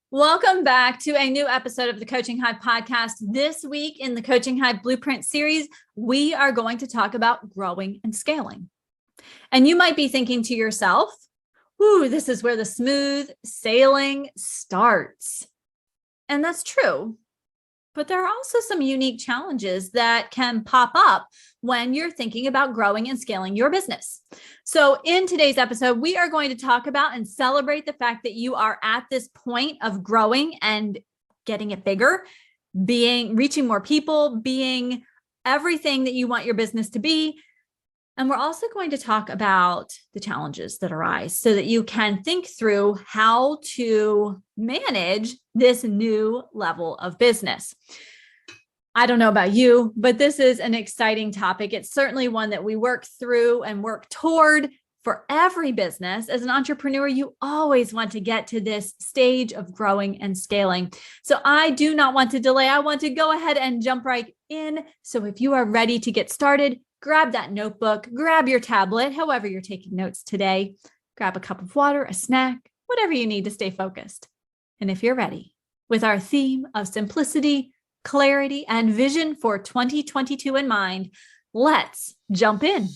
Welcome back to a new episode of the Coaching Hive podcast. This week in the Coaching Hive Blueprint series, we are going to talk about growing and scaling. And you might be thinking to yourself, ooh, this is where the smooth sailing starts. And that's true. But there are also some unique challenges that can pop up when you're thinking about growing and scaling your business. So in today's episode, we are going to talk about and celebrate the fact that you are at this point of growing and getting it bigger, reaching more people, being everything that you want your business to be. And we're also going to talk about the challenges that arise so that you can think through how to manage this new level of business. I don't know about you, but this is an exciting topic. It's certainly one that we work through and work toward for every business. As an entrepreneur, you always want to get to this stage of growing and scaling. So I do not want to delay. I want to go ahead and jump right in. So if you are ready to get started, grab that notebook, grab your tablet, however you're taking notes today, grab a cup of water, a snack, whatever you need to stay focused. And if you're ready, with our theme of simplicity, clarity, and vision for 2022 in mind, let's jump in.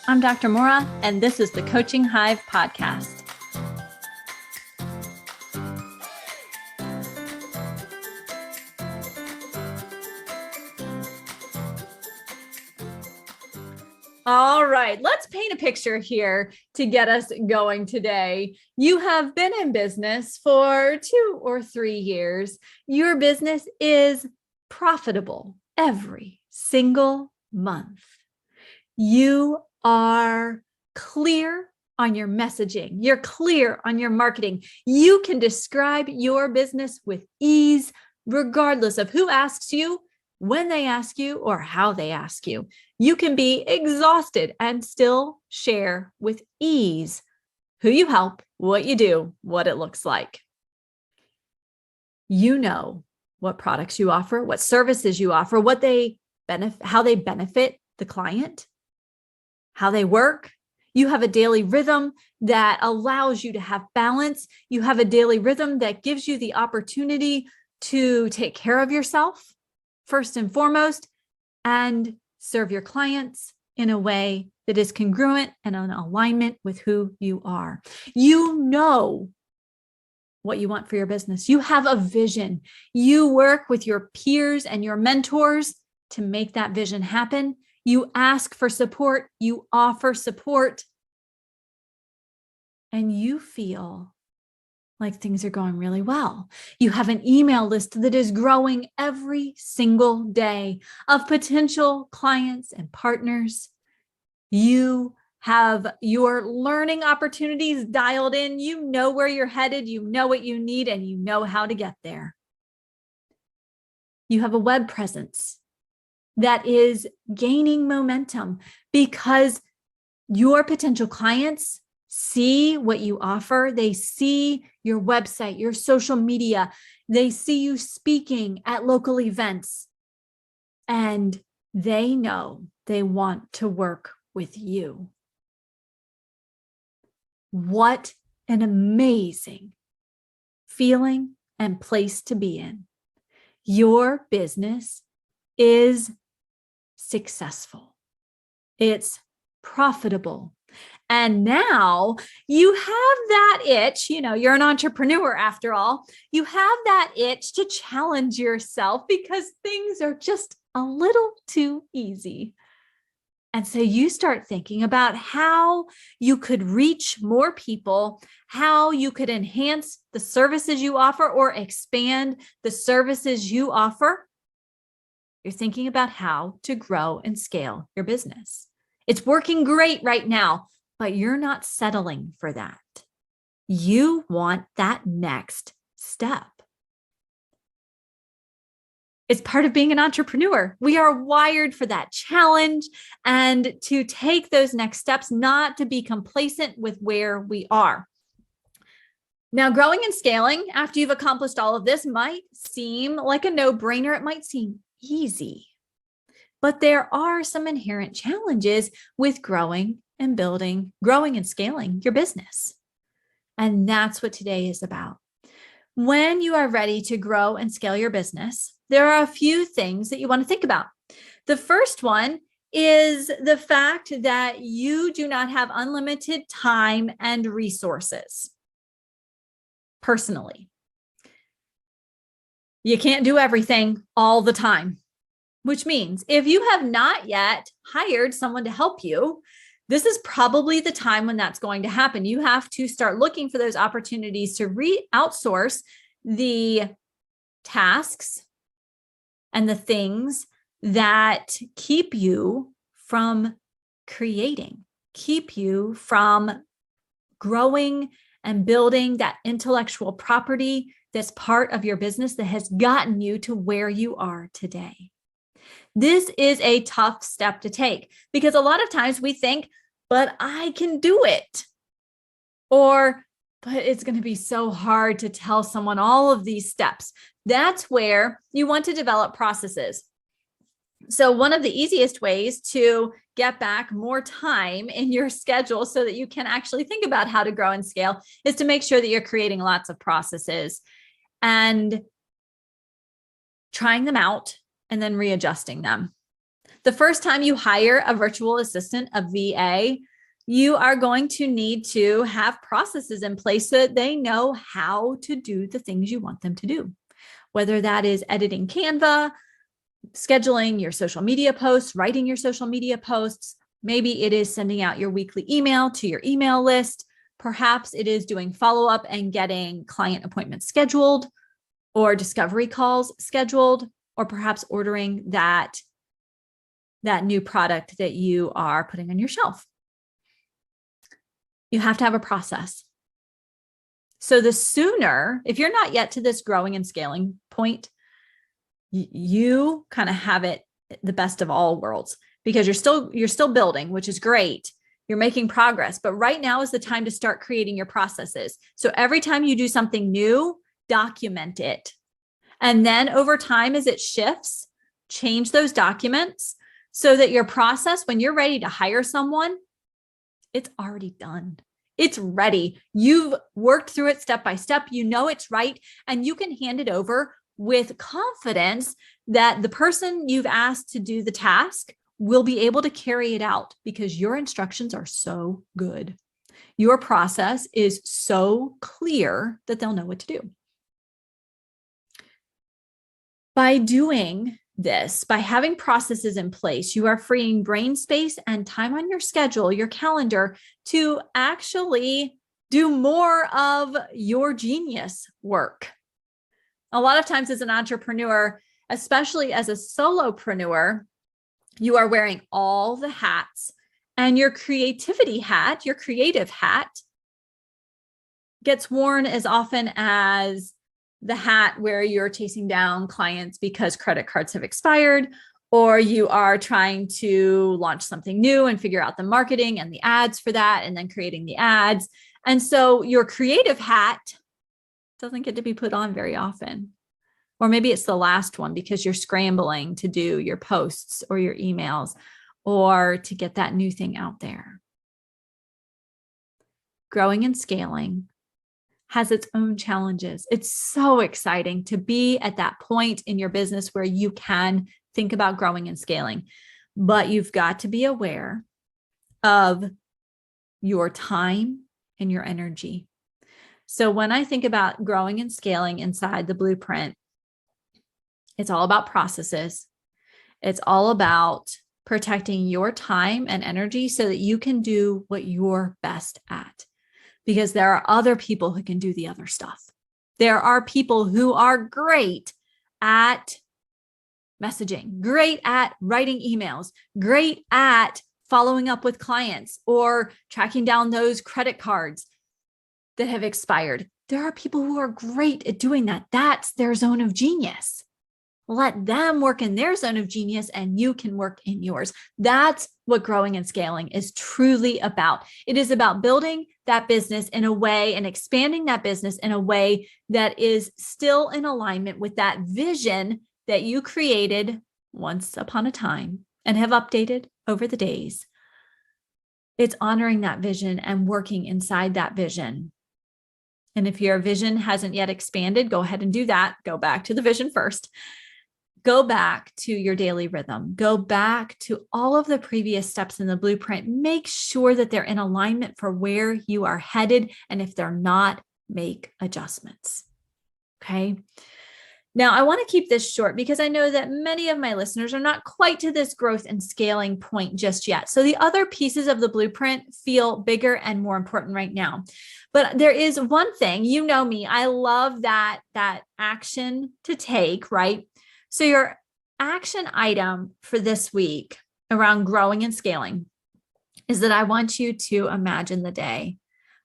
I'm Dr. Maura, and this is the Coaching Hive podcast. All right, let's paint a picture here to get us going today. You have been in business for 2 or 3 years. Your business is profitable every single month. You are clear on your messaging. You're clear on your marketing. You can describe your business with ease, regardless of who asks you, when they ask you, or how they ask you. You can be exhausted and still share with ease who you help, what you do, what it looks like. You know what products you offer, what services you offer, how they benefit the client, how they work. You have a daily rhythm that allows you to have balance. You have a daily rhythm that gives you the opportunity to take care of yourself first and foremost, and serve your clients in a way that is congruent and in alignment with who you are. You know what you want for your business. You have a vision. You work with your peers and your mentors to make that vision happen. You ask for support. You offer support. And you feel like things are going really well. You have an email list that is growing every single day of potential clients and partners. You have your learning opportunities dialed in. You know where you're headed. You know what you need, and you know how to get there. You have a web presence that is gaining momentum because your potential clients see what you offer. They see your website, your social media. They see you speaking at local events, and they know they want to work with you. What an amazing feeling and place to be in. Your business is successful. It's profitable. And now you have that itch, you're an entrepreneur after all. You have that itch to challenge yourself because things are just a little too easy. And so you start thinking about how you could reach more people, how you could enhance the services you offer or expand the services you offer. You're thinking about how to grow and scale your business. It's working great right now, but you're not settling for that. You want that next step. It's part of being an entrepreneur. We are wired for that challenge and to take those next steps, not to be complacent with where we are. Now, growing and scaling after you've accomplished all of this might seem like a no-brainer. It might seem easy, but there are some inherent challenges with growing and scaling your business. And that's what today is about. When you are ready to grow and scale your business, there are a few things that you want to think about. The first one is the fact that you do not have unlimited time and resources personally. You can't do everything all the time, which means if you have not yet hired someone to help you, this is probably the time when that's going to happen. You have to start looking for those opportunities to outsource the tasks and the things that keep you from creating, keep you from growing and building that intellectual property that's part of your business that has gotten you to where you are today. This is a tough step to take because a lot of times we think, but I can do it. Or, but it's going to be so hard to tell someone all of these steps. That's where you want to develop processes. So one of the easiest ways to get back more time in your schedule so that you can actually think about how to grow and scale is to make sure that you're creating lots of processes and trying them out and then readjusting them. The first time you hire a virtual assistant, a VA, you are going to need to have processes in place so that they know how to do the things you want them to do, whether that is editing Canva, scheduling your social media posts, writing your social media posts. Maybe it is sending out your weekly email to your email list. Perhaps it is doing follow-up and getting client appointments scheduled or discovery calls scheduled, or perhaps ordering that new product that you are putting on your shelf. You have to have a process. So the sooner, if you're not yet to this growing and scaling point, you kind of have it the best of all worlds because you're still building, which is great. You're making progress, but right now is the time to start creating your processes. So every time you do something new, document it. And then over time, as it shifts, change those documents so that your process, when you're ready to hire someone, it's already done. It's ready. You've worked through it step by step. You know it's right. And you can hand it over with confidence that the person you've asked to do the task will be able to carry it out because your instructions are so good. Your process is so clear that they'll know what to do. By doing this, by having processes in place, you are freeing brain space and time on your schedule, your calendar, to actually do more of your genius work. A lot of times as an entrepreneur, especially as a solopreneur, you are wearing all the hats, and your creativity hat, your creative hat, gets worn as often as the hat where you're chasing down clients because credit cards have expired, or you are trying to launch something new and figure out the marketing and the ads for that, and then creating the ads. And so your creative hat doesn't get to be put on very often. Or maybe it's the last one because you're scrambling to do your posts or your emails or to get that new thing out there. Growing and scaling has its own challenges. It's so exciting to be at that point in your business where you can think about growing and scaling, but you've got to be aware of your time and your energy. So when I think about growing and scaling inside the blueprint, it's all about processes. It's all about protecting your time and energy so that you can do what you're best at. Because there are other people who can do the other stuff. There are people who are great at messaging, great at writing emails, great at following up with clients or tracking down those credit cards that have expired. There are people who are great at doing that. That's their zone of genius. Let them work in their zone of genius and you can work in yours. That's what growing and scaling is truly about. It is about building that business in a way and expanding that business in a way that is still in alignment with that vision that you created once upon a time and have updated over the days. It's honoring that vision and working inside that vision And if your vision hasn't yet expanded, go ahead and do that. Go back to the vision first. Go back to your daily rhythm. Go back to all of the previous steps in the blueprint. Make sure that they're in alignment for where you are headed. And if they're not, make adjustments. Okay. Now, I want to keep this short because I know that many of my listeners are not quite to this growth and scaling point just yet. So the other pieces of the blueprint feel bigger and more important right now. But there is one thing, you know me, I love that action to take, right? So your action item for this week around growing and scaling is that I want you to imagine the day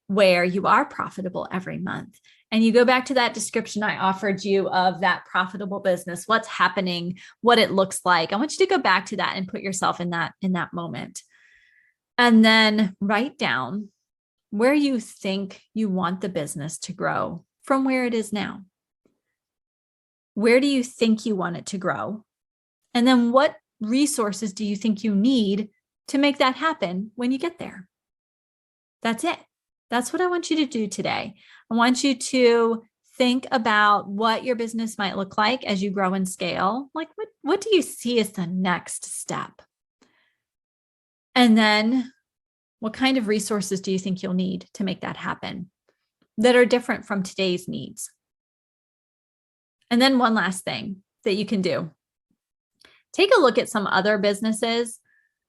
where you are profitable every month. And you go back to that description I offered you of that profitable business, what's happening, what it looks like. I want you to go back to that and put yourself in that moment. And then write down where you think you want the business to grow from where it is now. Where do you think you want it to grow? And then what resources do you think you need to make that happen when you get there? That's it. That's what I want you to do today. I want you to think about what your business might look like as you grow and scale. Like, what do you see as the next step? And then what kind of resources do you think you'll need to make that happen that are different from today's needs? And then one last thing that you can do. Take a look at some other businesses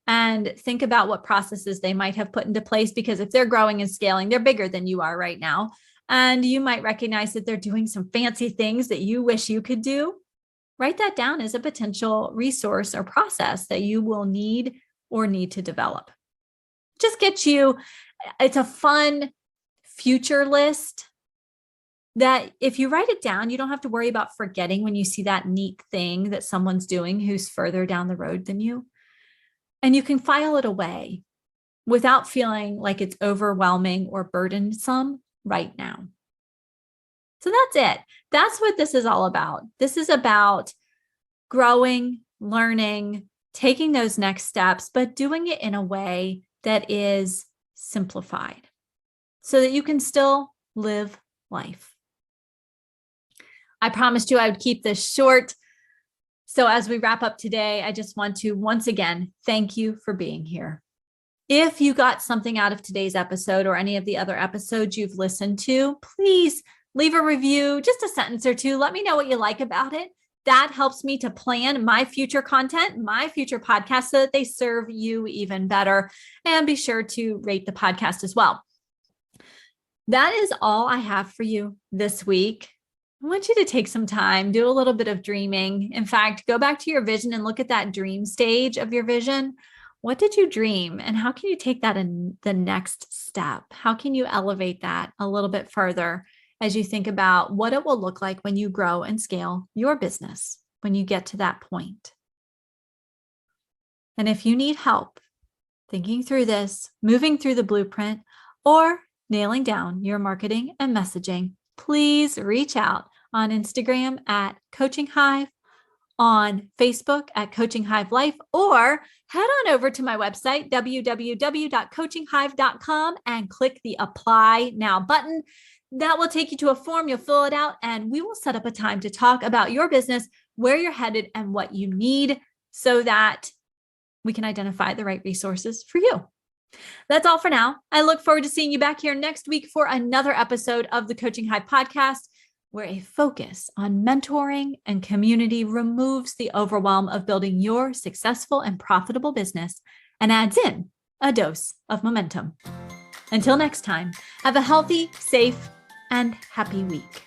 and think about what processes they might have put into place, because if they're growing and scaling, they're bigger than you are right now. And you might recognize that they're doing some fancy things that you wish you could do. Write that down as a potential resource or process that you will need to develop. Just get you, it's a fun future list that if you write it down, you don't have to worry about forgetting when you see that neat thing that someone's doing who's further down the road than you. And you can file it away without feeling like it's overwhelming or burdensome right now. So that's it. That's what this is all about. This is about growing, learning, taking those next steps, but doing it in a way that is simplified so that you can still live life. I promised you I would keep this short. So as we wrap up today, I just want to once again thank you for being here. If you got something out of today's episode or any of the other episodes you've listened to, please leave a review, just a sentence or two. Let me know what you like about it. That helps me to plan my future content, my future podcasts, so that they serve you even better. And be sure to rate the podcast as well. That is all I have for you this week. I want you to take some time, do a little bit of dreaming. In fact, go back to your vision and look at that dream stage of your vision. What did you dream? And how can you take that in the next step? How can you elevate that a little bit further as you think about what it will look like when you grow and scale your business, when you get to that point? And if you need help thinking through this, moving through the blueprint, or nailing down your marketing and messaging, please reach out on Instagram at Coaching Hive, on Facebook at Coaching Hive Life, or head on over to my website, www.coachinghive.com, and click the Apply Now button. That will take you to a form. You'll fill it out, and we will set up a time to talk about your business, where you're headed, and what you need so that we can identify the right resources for you. That's all for now. I look forward to seeing you back here next week for another episode of the Coaching Hive podcast, where a focus on mentoring and community removes the overwhelm of building your successful and profitable business and adds in a dose of momentum. Until next time, have a healthy, safe, and happy week.